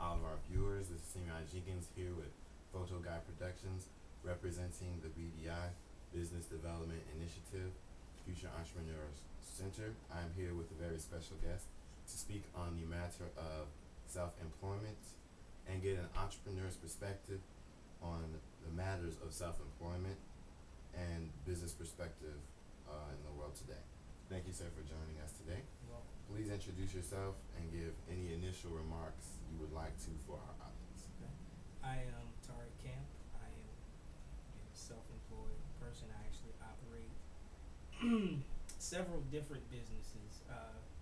all of our viewers. This is Simeon Jenkins here with PhotoGuy-Productions, representing the BDI, Business Development Initiative, Future Entrepreneurs Center. I am here with a very special guest to speak on the matter of self-employment and get an entrepreneur's perspective on the matters of self-employment and business perspective in the world today. Thank you, sir, for joining us today. Well, Please introduce yourself and give any initial remarks you would like to for our audience. okay. I am Tarik Camp. I am a self-employed person. I actually operate several different businesses,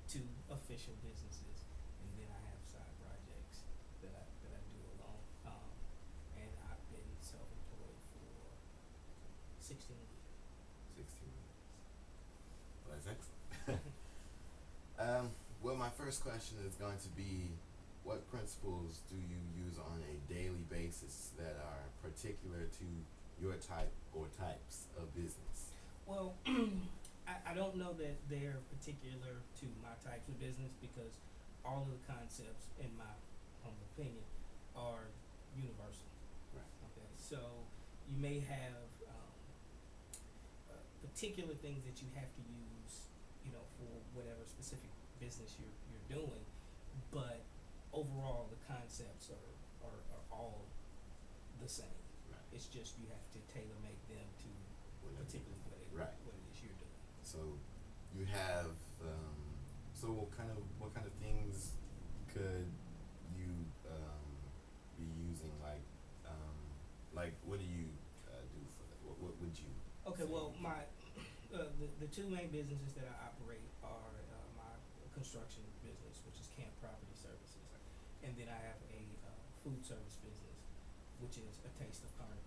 two official businesses, and then I have side projects that I do alone. And I've been self-employed for 16 years. 16 minutes. Well, that's excellent. Well, my first question is going to be, what principles do you use on a daily basis that are particular to your type or types of business? Well, I don't know that they're particular to my types of business because all of the concepts, in my humble opinion, are universal. Right. Okay, so you may have particular things that you have to use, for whatever specific business you're doing, but overall the concepts are all the same. Right. It's just you have to tailor make them to Whatever. particularly Right. what it is you're doing. So you have so what kind of things could you be using, like what do you do for that? What would you Okay, say? well, my the two main businesses that I operate are my construction business, which is Camp Property Services, and then I have a food service business, which is A Taste of Carnival.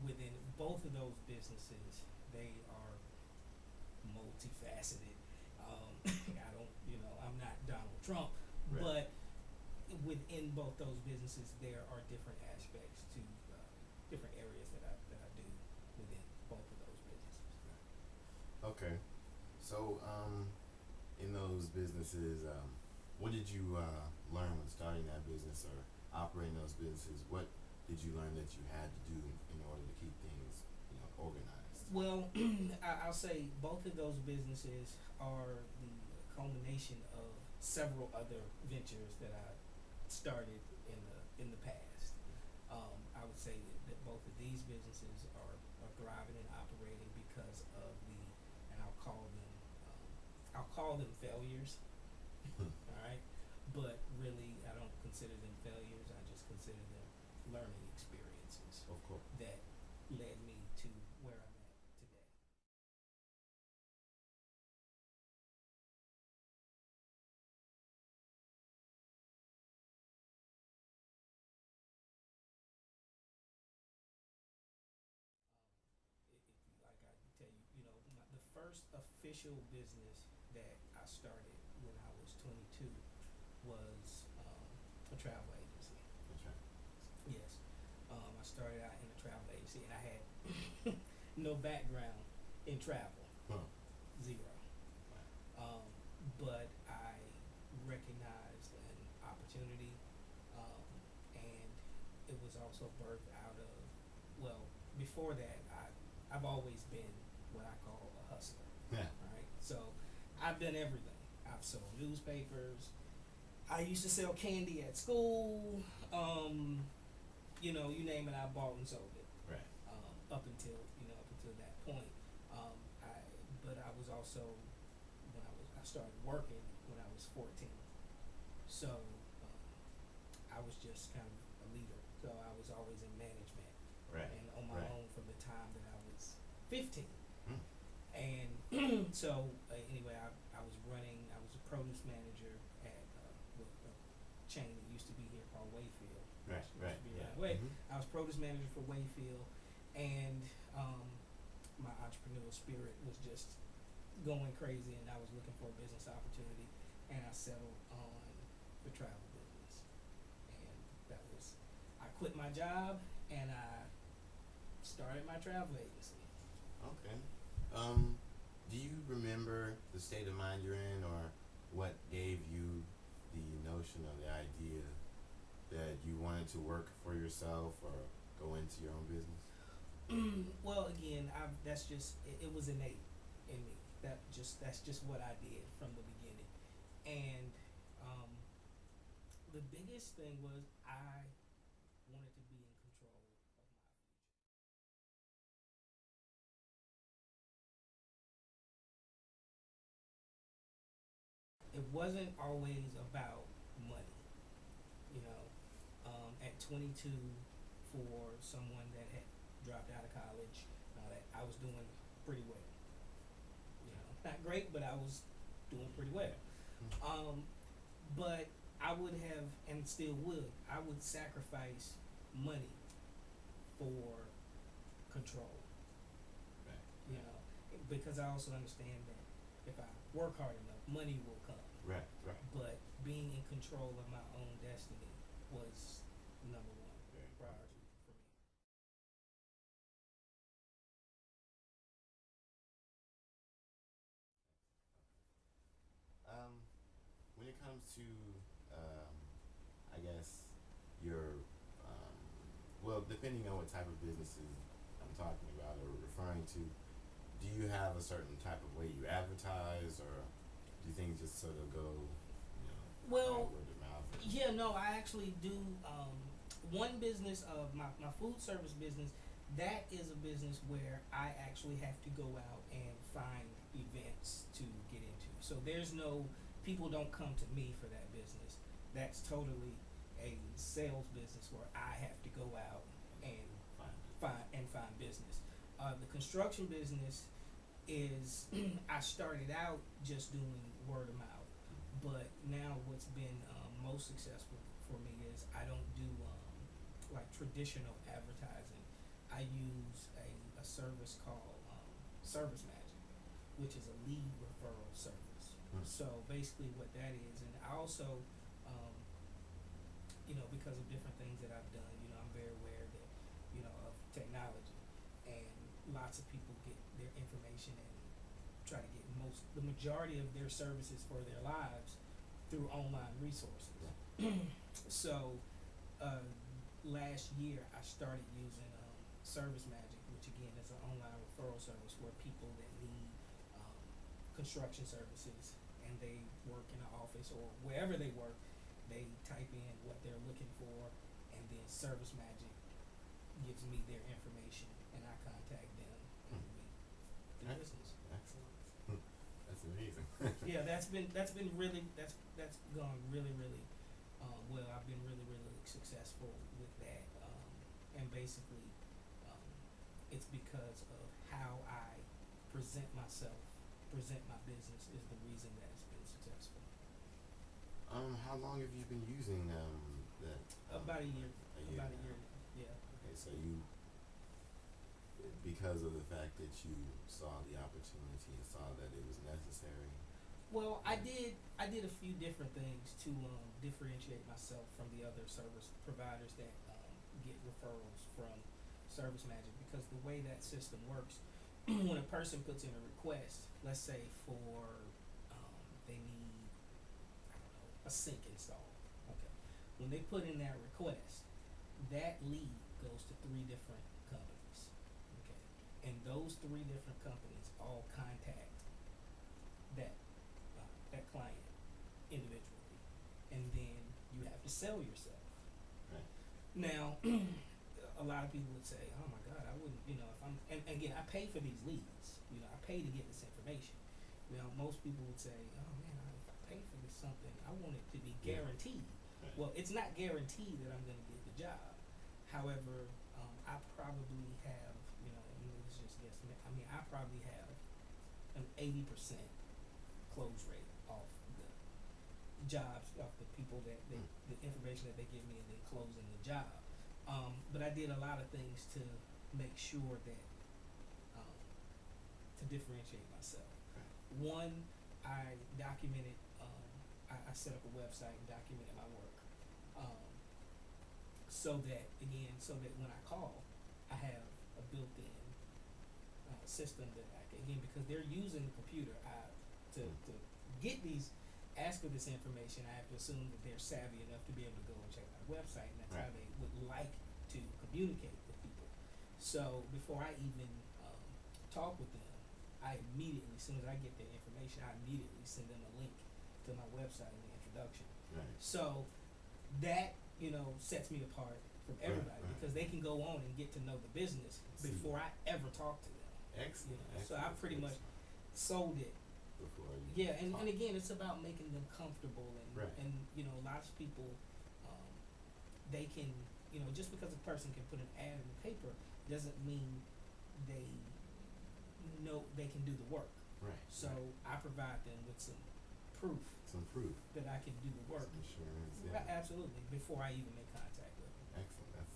Within both of those businesses, they are multifaceted. I don't, I'm not Donald Trump, Right. but within both those businesses, there are different aspects to different areas that I do within both of those businesses. Okay. So in those businesses, what did you learn when starting that business or operating those businesses? What did you learn that you had to do in order to keep things, organized? Well, I'll say both of those businesses are the culmination of several other ventures that I started in the past. I would say that both of these businesses are thriving and operating because of and I'll call them failures. All right, but really, I don't consider them failures. I just consider them learning experiences Of course. that led me to where I'm at today. Like I can tell you, the first official business that I started when I was 22 was a travel agency. That's right. Yes, I started out in a travel agency, and I had no background in travel, Huh. zero. Right. But I recognized an opportunity, and it was also birthed out of, well, before that, I've always been what I call a hustler. Yeah. All right, so I've done everything. I've sold newspapers. I used to sell candy at school. You name it, I bought and sold it. Right. Up until that point. But I was also I started working when I was 14. So I was just kind of a leader. So I was always in management. Right. And on my Right. own from the time that I was 15. Hmm. And so anyway, I was a produce manager at a chain that used to be here called Wayfield. Right. Used to Right. be Yeah. around Way. Mhm. I was produce manager for Wayfield, and my entrepreneurial spirit was just going crazy, and I was looking for a business opportunity, and I settled on the travel business. And I quit my job, and I started my travel agency. Okay. Do you remember the state of mind you're in, or what gave you the notion or the idea that you wanted to work for yourself or go into your own business? Well, again, it was innate in me. That's just what I did from the beginning. And um, the biggest thing was I wanted to be in control of my future. It wasn't always about money, you know. At 22, for someone that had dropped out of college, that I was doing pretty well. You know, not great, but I was doing pretty well. Um, but I would have, and still would, I would sacrifice money for control. Right. You know, because I also understand that if I work hard enough, money will come. Right. Right. But being in control of my own destiny was number one Very priority for me. When it comes to, I guess, your, well, depending on what type of businesses I'm talking about or referring to, do you have a certain type of way you advertise, or do things just sort of go, Well, word of mouth? yeah, no, I actually do. One business of my food service business, that is a business where I actually have to go out and find events to get into. So there's no, people don't come to me for that business. That's totally a sales business where I have to go out and find business. The construction business is I started out just doing word of mouth, but now what's been most successful for me is I don't do like traditional advertising. I use a service called Service Magic, which is a lead referral service. So basically, what that is, and I also, because of different things that I've done, I'm very aware that, of technology, and lots of people get their information and try to get the majority of their services for their lives through online resources. So last year I started using Service Magic, which again is an online referral service where people that need construction services and they work in an office or wherever they work, they type in what they're looking for, and then Service Magic gives me their information and I contact them and we do business. Excellent. That's amazing. Yeah, that's been really that's gone really well. I've been really successful with that, and basically, it's because of how I present myself, present my business is the reason that it's been successful. How long have you been using that? About a year. A year. About a now. year. Yeah. Okay, so because of the fact that you saw the opportunity and saw that it was necessary. Well, I did a few different things to differentiate myself from the other service providers that get referrals from Service Magic, because the way that system works, when a person puts in a request, let's say for they need, I don't know, a sink installed. Okay. When they put in that request, that lead goes to 3 different companies. Okay. And those 3 different companies all contact that client individually, and then you have to sell yourself. Right. Now, a lot of people would say, "Oh my God, I wouldn't," if I'm, and again, I pay for these leads. I pay to get this information. Most people would say, "Oh man, if I pay for this something, I want it to be guaranteed." Right. Well, it's not guaranteed that I'm going to get the job. However, I probably have, this is just guessing. I mean, I probably have an 80% close rate off the jobs, off the people that the information that they give me, and then closing the job. But I did a lot of things to make sure that to differentiate myself. Right. One, I documented. I set up a website and documented my work, so that when I call, I have a built-in system that I can, again, because they're using the computer to get these ask for this information, I have to assume that they're savvy enough to be able to go and check my website, and that's how Right. they would like to communicate with people. So before I even talk with them, I immediately, as soon as I get their information, I immediately send them a link to my website in the introduction. Right. So that, sets me apart from everybody, right. because they can go on and get to know the business See. before I ever talk to them. Excellent. So I pretty much sold it. before you. Yeah, and talk. again, it's about making them comfortable, Right. and lots of people, they can, just because a person can put an ad in the paper doesn't mean they know they can do the work. Right. So I provide them with some proof Some proof. that I can do the work. Some assurance. Right, Yeah. absolutely, before I even make contact with them. Excellent.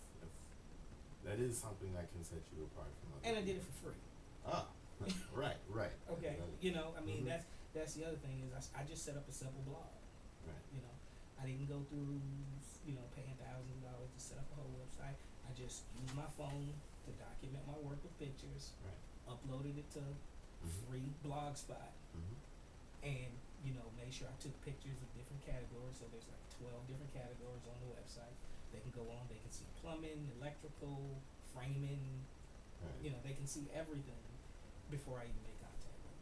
That is something that can set you apart from other. And I did it people. for free. Ah. Right. Right. Okay, I mean, Mhm. that's the other thing is I just set up a simple blog. Right. I didn't go through, paying thousands of dollars to set up a whole website. I just used my phone to document my work with pictures, Right. uploaded it to Mhm. free Blogspot, Mhm. and, made sure I took pictures of different categories. So there's like 12 different categories on the website. They can go on, they can see plumbing, electrical, framing, Right. they can see everything before I even make contact with them.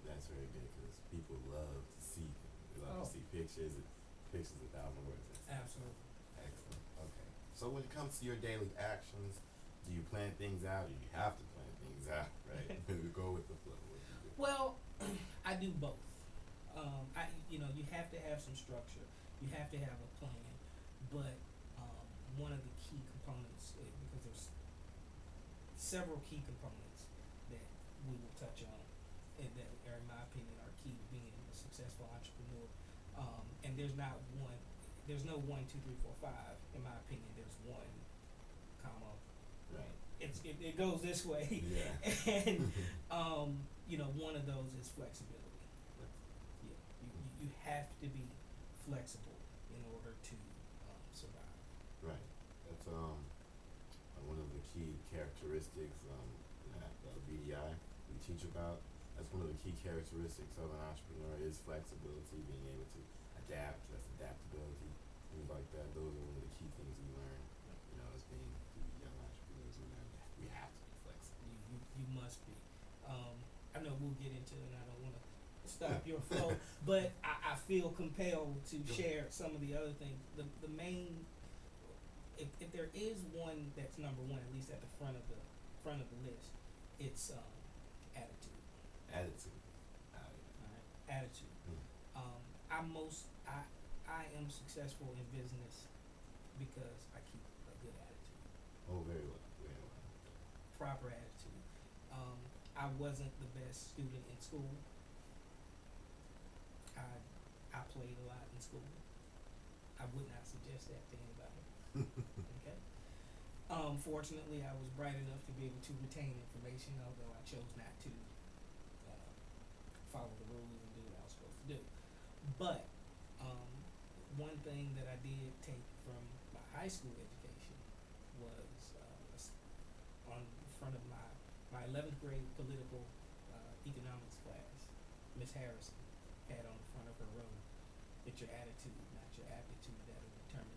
That's very good because people love to see things. They love Oh. to see pictures. Pictures 1,000 words. Absolutely. Excellent. Okay. So when it comes to your daily actions, do you plan things out? Or you have to plan things out, right? You go with the flow. What do you do? Well, I do both. You have to have some structure. You have to have a plan. But one of the key components, because there's several key components that we will touch on, and that are, in my opinion, are key to being a successful entrepreneur. And there's no 1, 2, 3, 4, 5. In my opinion, there's one, comma. Right. It goes this way. Yeah. And one of those is flexibility. Yeah, you have to be flexible in order to survive. Right. That's one of the key characteristics that BDI we teach about. That's one of the key characteristics of an entrepreneur is flexibility, being able to adapt. That's adaptability, things like that. Those are one of the key things we learn. As being young entrepreneurs, we learn that we have to be flexible. You must be. I know we'll get into it, and I don't want to stop your flow, but I feel compelled to share some of the other things. The main, if there is one that's number one, at least at the front of the list, it's attitude. Attitude. All right, attitude. I am successful in business because I keep a good attitude. Oh, very well. Very well. Proper attitude. I wasn't the best student in school. I played a lot in school. I would not suggest that to anybody. Okay. Fortunately, I was bright enough to be able to retain information, although I chose not to follow the rules and do what I was supposed to do. But one thing that I did take from my high school education was on the front of my 11th grade political economics class, Miss Harrison had on the front of her room, it's your attitude, not your aptitude, that will determine